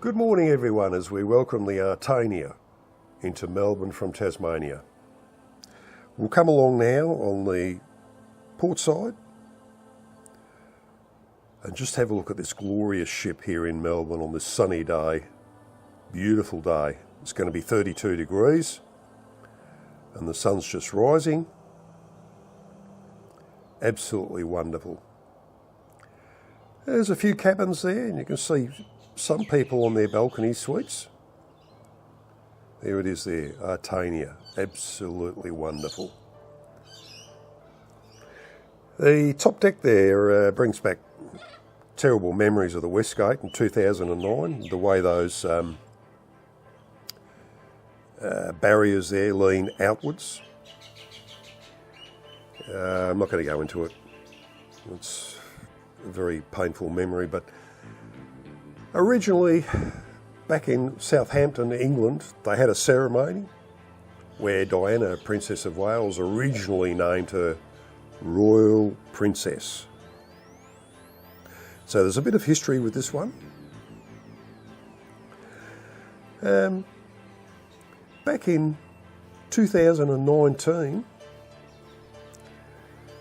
Good morning everyone as we welcome the Artavia into Melbourne from Tasmania. We'll come along now on the port side and just have a look at this glorious ship here in Melbourne on this sunny day. Beautiful day. It's going to be 32 degrees and the sun's just rising. Absolutely wonderful. There's a few cabins there and you can see some people on their balcony suites. There it is there, Artavia. Absolutely wonderful. The top deck there brings back terrible memories of the Westgate in 2009, the way those barriers there lean outwards. I'm not going to go into it. It's a very painful memory, but originally, back in Southampton, England, they had a ceremony where Diana, Princess of Wales, originally named her Royal Princess. So there's a bit of history with this one. Back in 2019,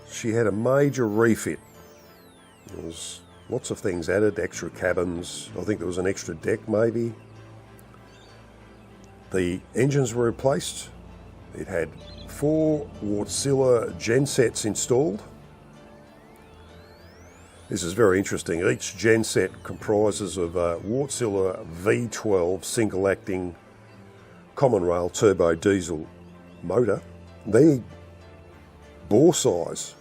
she had a major refit. There was lots of things added, extra cabins. I think there was an extra deck maybe. The engines were replaced. It had 4 Wärtsilä gensets installed. This is very interesting. Each genset comprises of a Wärtsilä V12 single-acting common rail turbo diesel motor. They're bore size.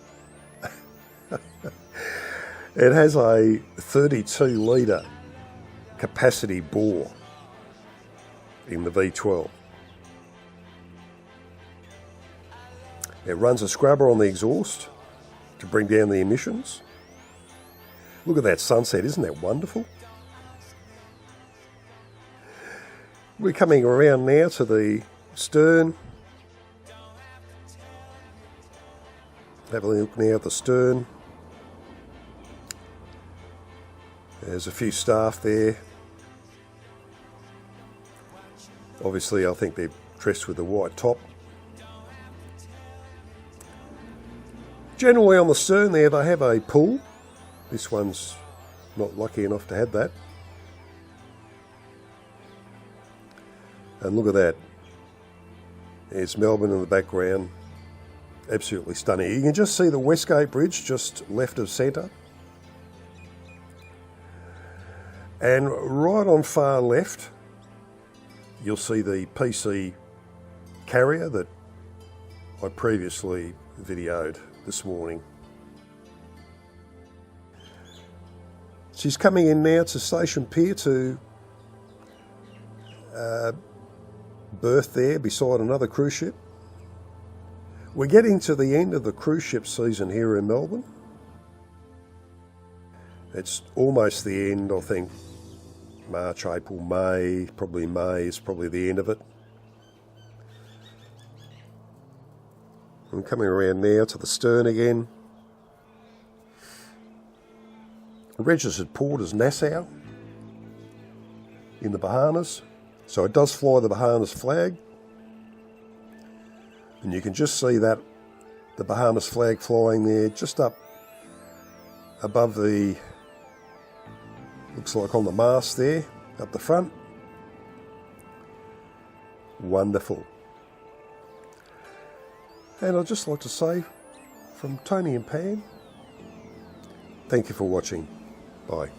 It has a 32 litre capacity bore in the V12. It runs a scrubber on the exhaust to bring down the emissions. Look at that sunset, isn't that wonderful? We're coming around now to the stern. Have a look now at the stern. There's a few staff there. Obviously, I think they're dressed with a white top. Generally on the stern there, they have a pool. This one's not lucky enough to have that. And look at that. There's Melbourne in the background. Absolutely stunning. You can just see the Westgate Bridge just left of centre. And right on far left, you'll see the PC carrier that I previously videoed this morning. She's coming in now to Station Pier to berth there beside another cruise ship. We're getting to the end of the cruise ship season here in Melbourne. It's almost the end, I think. March, April, May, probably May is probably the end of it. I'm coming around now to the stern again. Registered port is Nassau in the Bahamas. So it does fly the Bahamas flag. And you can just see that, the Bahamas flag flying there just up above the, looks like on the mast there, up the front. Wonderful. And I'd just like to say from Tony and Pam, thank you for watching. Bye.